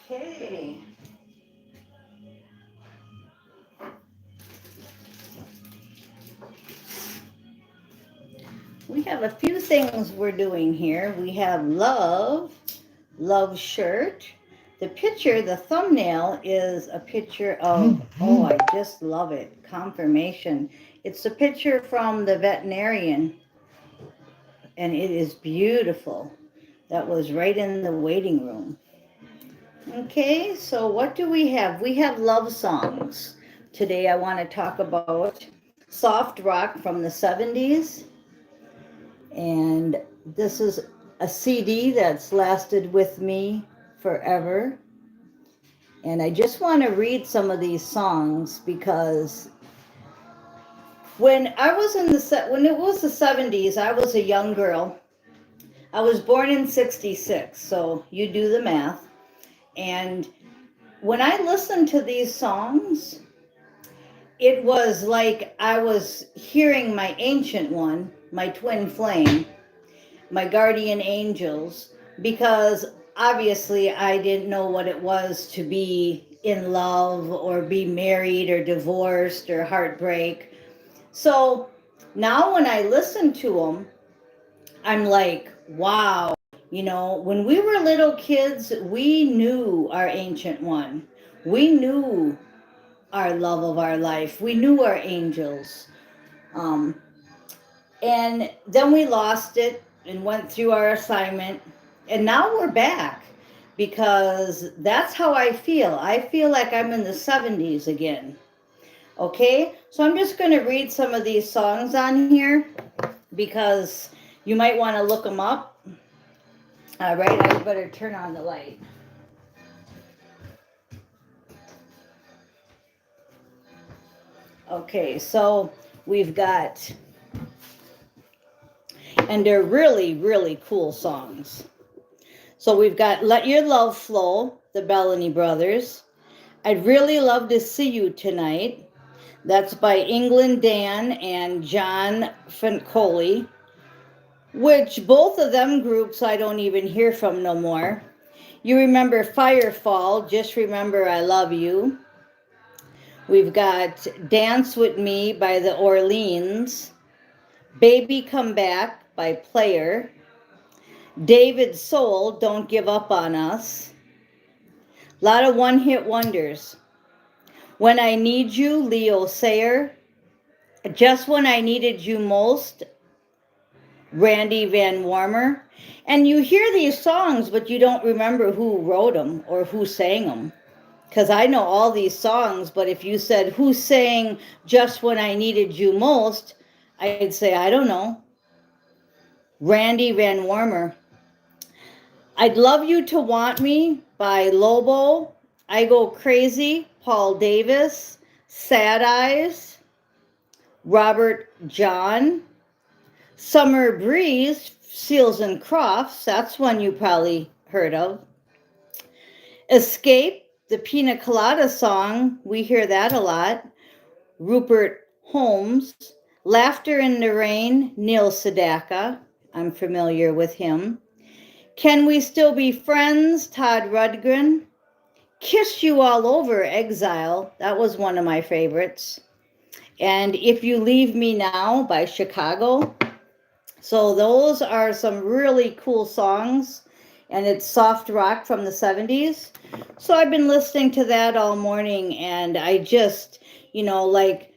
Okay. We have a few things we're doing here. We have love shirt. The picture, the thumbnail is a picture of, oh, I just love it, confirmation. It's a picture from the veterinarian, and it is beautiful. That was right in the waiting room. Okay, so what do we have? We have love songs. Today I want to talk about soft rock from the 70s. And this is a CD that's lasted with me forever. And I just want to read some of these songs because when I was when it was the 70s, I was a young girl. I was born in 66, so you do the math. And when I listened to these songs, it was like I was hearing my ancient one, my twin flame, my guardian angels, because obviously I didn't know what it was to be in love or be married or divorced or heartbreak. So now when I listen to them, I'm like, wow, when we were little kids, we knew our ancient one. We knew our love of our life. We knew our angels. Um, and then we lost it and went through our assignment. And now we're back because that's how I feel. I feel like I'm in the 70s again. Okay, so I'm just going to read some of these songs on here because you might want to look them up. All right, I better turn on the light. Okay, so we've got, and they're really, really cool songs. So we've got Let Your Love Flow, the Bellany Brothers. I'd Really Love to See You Tonight. That's by England Dan and John Fancoli, which both of them groups I don't even hear from no more. You remember Firefall, Just Remember I Love You. We've got Dance With Me by the Orleans. Baby Come Back by Player. David Soul, Don't Give Up on Us. A lot of one-hit wonders. When I Need You, Leo Sayer. Just When I Needed You Most, Randy Van Warmer. And you hear these songs, but you don't remember who wrote them or who sang them. Because I know all these songs, but if you said, who sang Just When I Needed You Most, I'd say, I don't know. Randy Van Warmer. I'd Love You to Want Me by Lobo. I Go Crazy, Paul Davis. Sad Eyes, Robert John. Summer Breeze, Seals and Crofts, that's one you probably heard of. Escape, the Pina Colada song, we hear that a lot. Rupert Holmes. Laughter in the Rain, Neil Sedaka, I'm familiar with him. Can We Still Be Friends, Todd Rundgren. Kiss You All Over, Exile, that was one of my favorites. And If You Leave Me Now by Chicago. So those are some really cool songs, and it's soft rock from the 70s. So I've been listening to that all morning, and I just, like,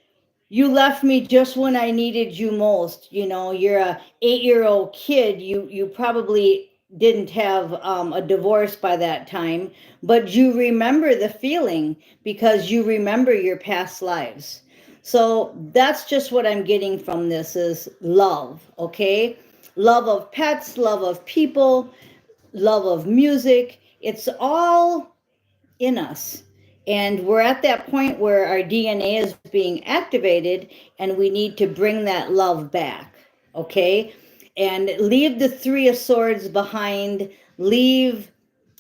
you left me just when I needed you most. You're a 8-year-old kid. You probably didn't have a divorce by that time, but you remember the feeling because you remember your past lives. So that's just what I'm getting from this is love, okay? Love of pets, love of people, love of music. It's all in us. And we're at that point where our DNA is being activated and we need to bring that love back, okay? And leave the Three of Swords behind. Leave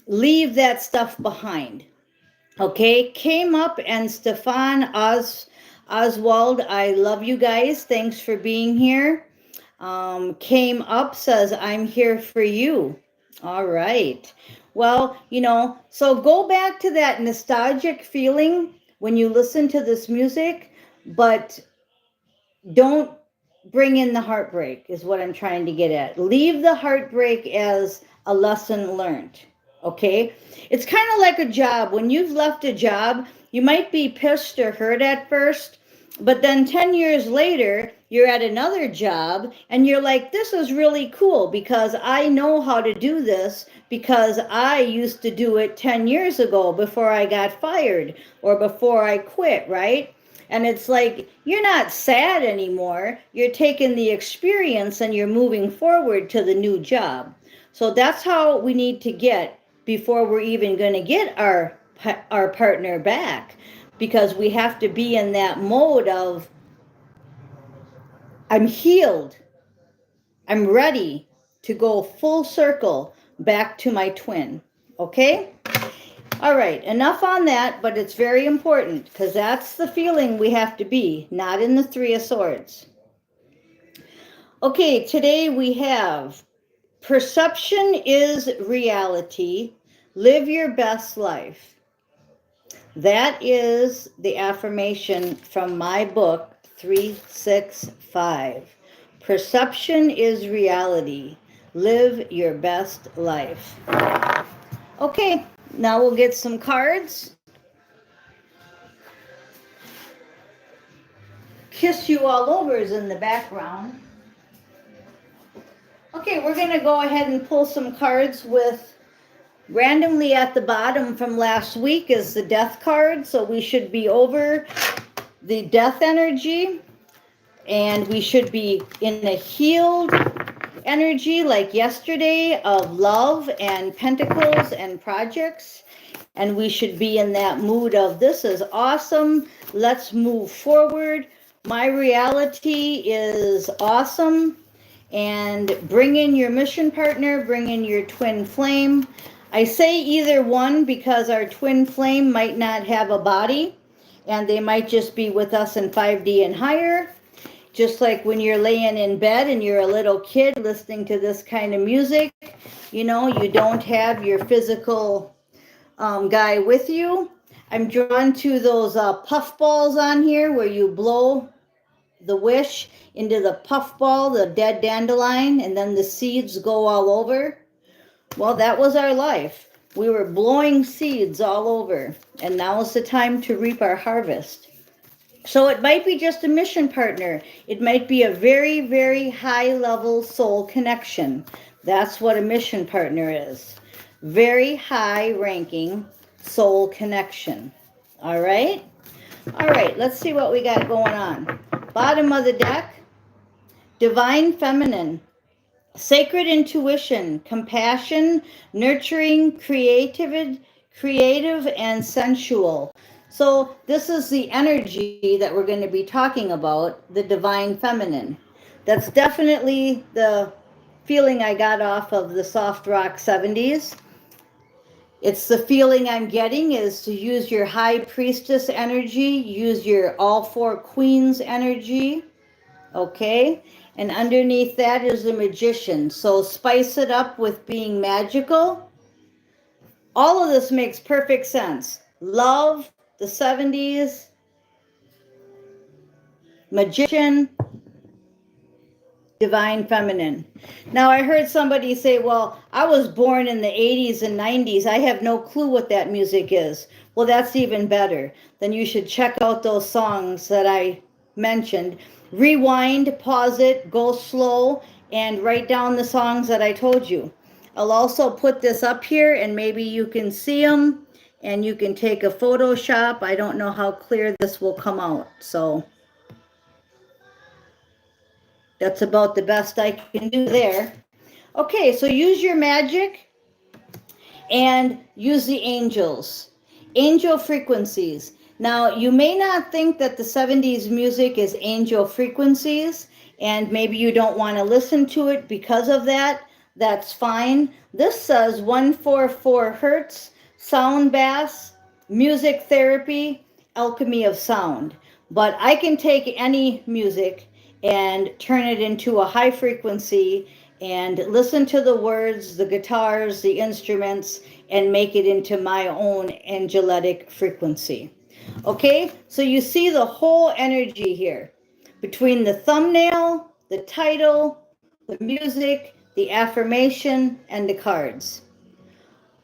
that stuff behind. Okay, came up and Stefan Oswald, I love you guys. Thanks for being here. Came up says, I'm here for you. All right. Well, so go back to that nostalgic feeling when you listen to this music, but don't bring in the heartbreak, is what I'm trying to get at. Leave the heartbreak as a lesson learned. Okay? It's kind of like a job. When you've left a job, you might be pissed or hurt at first, but then 10 years later, you're at another job and you're like, this is really cool because I know how to do this because I used to do it 10 years ago before I got fired or before I quit, right? And it's like, you're not sad anymore. You're taking the experience and you're moving forward to the new job. So that's how we need to get before we're even going to get our partner back, because we have to be in that mode of, I'm healed. I'm ready to go full circle back to my twin. Okay? All right, enough on that, but it's very important because that's the feeling we have to be, not in the Three of Swords. Okay, today we have perception is reality. Live your best life. That is the affirmation from my book, 365. Perception is reality. Live your best life. Okay, now we'll get some cards. Kiss You All Over is in the background. Okay, we're going to go ahead and pull some cards with, randomly at the bottom from last week is the Death card. So we should be over the death energy and we should be in a healed energy like yesterday of love and pentacles and projects. And we should be in that mood of, this is awesome. Let's move forward. My reality is awesome. And bring in your mission partner, bring in your twin flame. I say either one because our twin flame might not have a body and they might just be with us in 5D and higher. Just like when you're laying in bed and you're a little kid listening to this kind of music, you don't have your physical guy with you. I'm drawn to those puff balls on here where you blow the wish into the puff ball, the dead dandelion, and then the seeds go all over. Well, that was our life. We were blowing seeds all over, and now is the time to reap our harvest. So it might be just a mission partner. It might be a very, very high level soul connection. That's what a mission partner is. Very high ranking soul connection. All right? All right, let's see what we got going on. Bottom of the deck, divine feminine, sacred intuition, compassion, nurturing, creative and sensual. So this is the energy that we're going to be talking about, the divine feminine. That's definitely the feeling I got off of the Soft Rock 70s. It's the feeling I'm getting is to use your high priestess energy, use your all four queens energy, okay? And underneath that is the magician. So spice it up with being magical. All of this makes perfect sense. Love, the 70s, magician, divine feminine. Now I heard somebody say, well, I was born in the 80s and 90s. I have no clue what that music is. Well, that's even better. Then you should check out those songs that I mentioned. Rewind, pause it, go slow, and write down the songs that I told you. I'll also put this up here and maybe you can see them and you can take a Photoshop. I don't know how clear this will come out, so that's about the best I can do there. Okay, so use your magic and use the angels. Angel frequencies. Now, you may not think that the 70s music is angel frequencies, and maybe you don't want to listen to it because of that. That's fine. This says 144 hertz, sound bass, music therapy, alchemy of sound. But I can take any music and turn it into a high frequency and listen to the words, the guitars, the instruments, and make it into my own angelic frequency. Okay, so you see the whole energy here between the thumbnail, the title, the music, the affirmation, and the cards.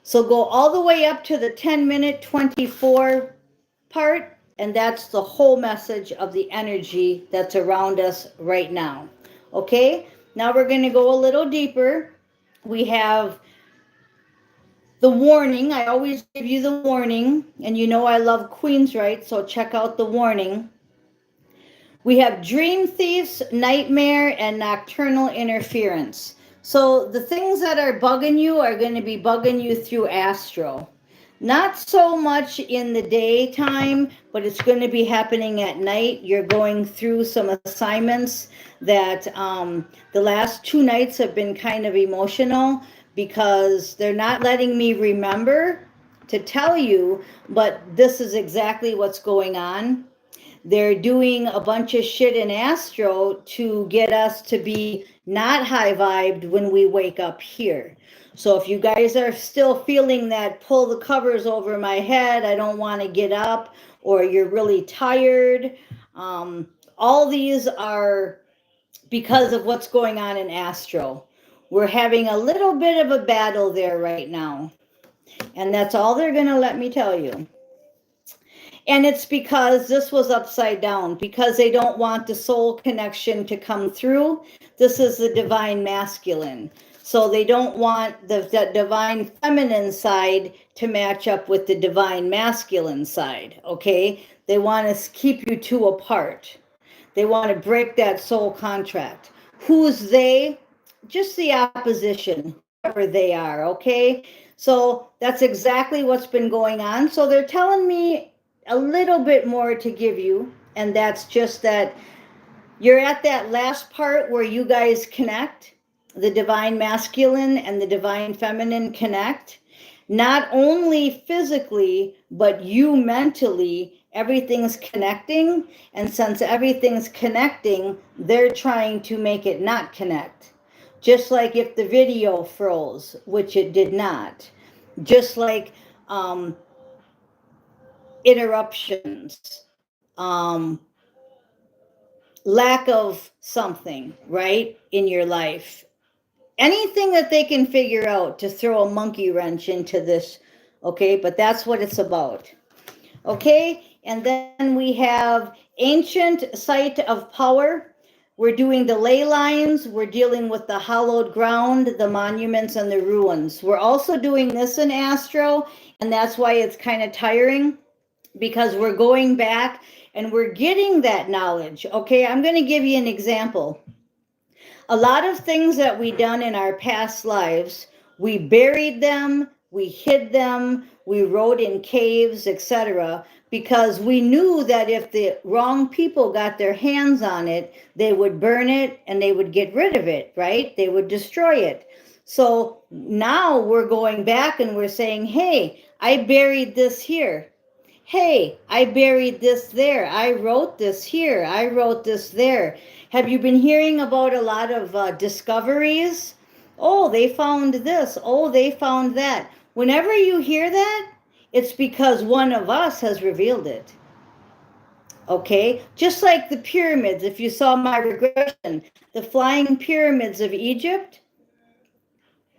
So go all the way up to the 10-minute 24 part, and that's the whole message of the energy that's around us right now. Okay, now we're going to go a little deeper. We have the warning. I always give you the warning, and you know I love Queensryche, so check out the warning. We have dream thieves, nightmare, and nocturnal interference. So the things that are bugging you are going to be bugging you through astro. Not so much in the daytime, but it's going to be happening at night. You're going through some assignments that the last 2 nights have been kind of emotional because they're not letting me remember to tell you, but this is exactly what's going on. They're doing a bunch of shit in astro to get us to be not high vibed when we wake up here. So if you guys are still feeling that pull the covers over my head, I don't want to get up, or you're really tired, all these are because of what's going on in astro. We're having a little bit of a battle there right now. And that's all they're going to let me tell you. And it's because this was upside down, because they don't want the soul connection to come through. This is the divine masculine. So they don't want the divine feminine side to match up with the divine masculine side, okay? They want to keep you two apart. They want to break that soul contract. Who's they? Just the opposition, whoever they are, okay? So that's exactly what's been going on. So they're telling me a little bit more to give you, and that's just that you're at that last part where you guys connect, the divine masculine and the divine feminine connect, not only physically, but you mentally, everything's connecting. And since everything's connecting, they're trying to make it not connect. Just like if the video froze, which it did not. Just like interruptions, lack of something, right, in your life. Anything that they can figure out to throw a monkey wrench into this, okay? But that's what it's about, okay? And then we have ancient site of power. We're doing the ley lines. We're dealing with the hallowed ground, the monuments, and the ruins. We're also doing this in astro, and that's why it's kind of tiring, because we're going back and we're getting that knowledge. Okay, I'm going to give you an example. A lot of things that we done in our past lives, we buried them, we hid them, we wrote in caves, etc., because we knew that if the wrong people got their hands on it, they would burn it and they would get rid of it, right? They would destroy it. So now we're going back and we're saying, hey, I buried this here. Hey, I buried this there. I wrote this here. I wrote this there. Have you been hearing about a lot of discoveries? Oh, they found this. Oh, they found that. Whenever you hear that, it's because one of us has revealed it. Okay? Just like the pyramids, if you saw my regression, the flying pyramids of Egypt,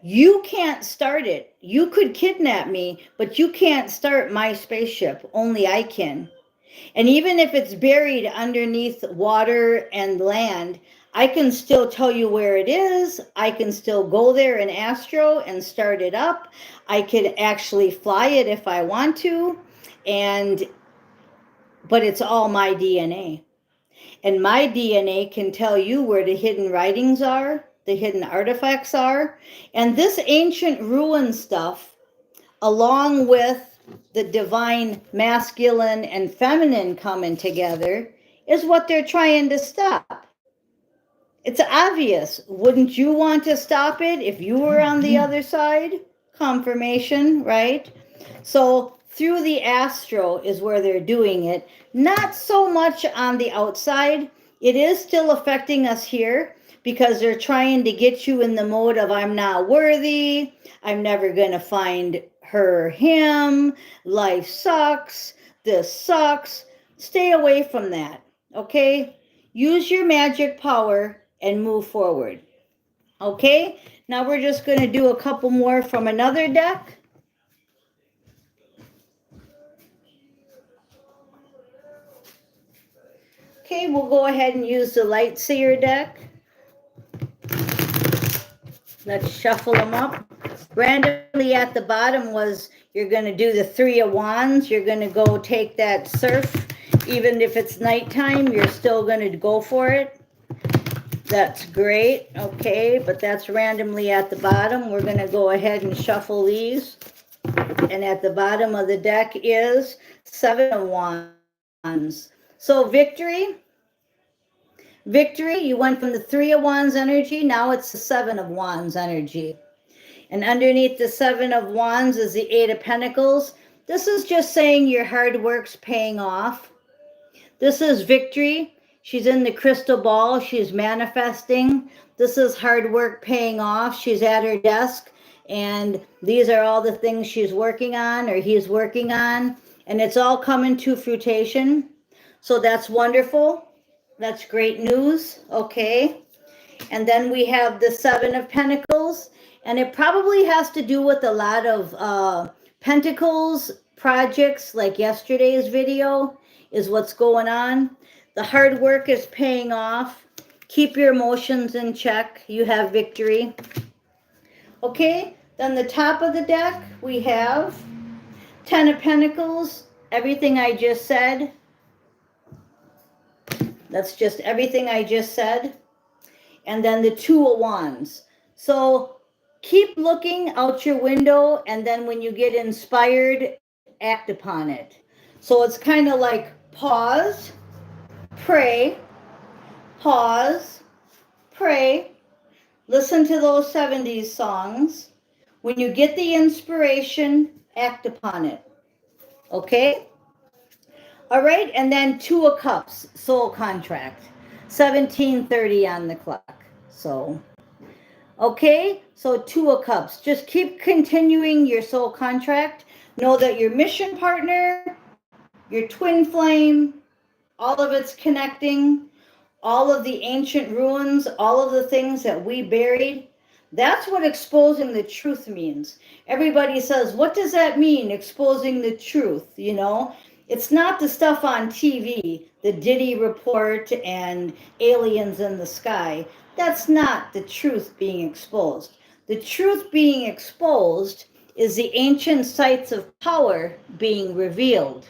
you can't start it. You could kidnap me, but you can't start my spaceship. Only I can. And even if it's buried underneath water and land, I can still tell you where it is. I can still go there in astro and start it up. I could actually fly it if I want to. But it's all my DNA. And my DNA can tell you where the hidden writings are, the hidden artifacts are. And this ancient ruin stuff, along with the divine masculine and feminine coming together, is what they're trying to stop. It's obvious. Wouldn't you want to stop it if you were on the other side? Confirmation, right? So through the astro is where they're doing it. Not so much on the outside. It is still affecting us here because they're trying to get you in the mode of I'm not worthy, I'm never going to find her, him, life sucks, this sucks. Stay away from that, okay? Use your magic power and move forward, okay? Now we're just going to do a couple more from another deck. Okay, we'll go ahead and use the Light Seer deck. Let's shuffle them up. Randomly at the bottom was you're going to do the Three of Wands. You're going to go take that surf. Even if it's nighttime, you're still going to go for it. That's great. Okay, but that's randomly at the bottom. We're going to go ahead and shuffle these. And at the bottom of the deck is Seven of Wands. So victory, you went from the Three of Wands energy, now it's the Seven of Wands energy. And underneath the Seven of Wands is the Eight of Pentacles. This is just saying your hard work's paying off. This is victory. She's in the crystal ball, she's manifesting. This is hard work paying off. She's at her desk, and these are all the things she's working on, or he's working on, and it's all coming to fruition. So that's wonderful. That's great news. Okay. And then we have the Seven of Pentacles, and it probably has to do with a lot of Pentacles projects, like yesterday's video is what's going on. The hard work is paying off. Keep your emotions in check. You have victory. Okay. Then the top of the deck, we have Ten of Pentacles, everything I just said. That's just everything I just said. And then the Two of Wands. So keep looking out your window, and then when you get inspired, act upon it. So it's kind of like pause, pray, pause, pray, listen to those 70s songs. When you get the inspiration, act upon it. Okay? All right, and then Two of Cups, soul contract, 17:30 on the clock. So, okay, so Two of Cups. Just keep continuing your soul contract. Know that your mission partner, your twin flame, all of it's connecting, all of the ancient ruins, all of the things that we buried. That's what exposing the truth means. Everybody says, what does that mean, exposing the truth, you know? It's not the stuff on TV, the Diddy report and aliens in the sky. That's not the truth being exposed. The truth being exposed is the ancient sites of power being revealed.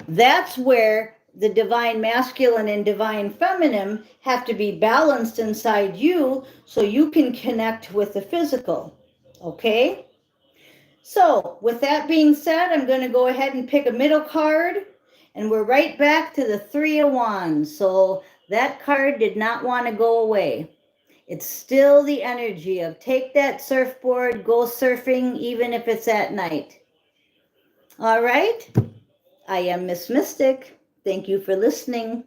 That's where the divine masculine and divine feminine have to be balanced inside you so you can connect with the physical. Okay? So, with that being said, I'm going to go ahead and pick a middle card, and we're right back to the Three of Wands. So, that card did not want to go away. It's still the energy of take that surfboard, go surfing, even if it's at night. All right? I am Miss Mystic. Thank you for listening.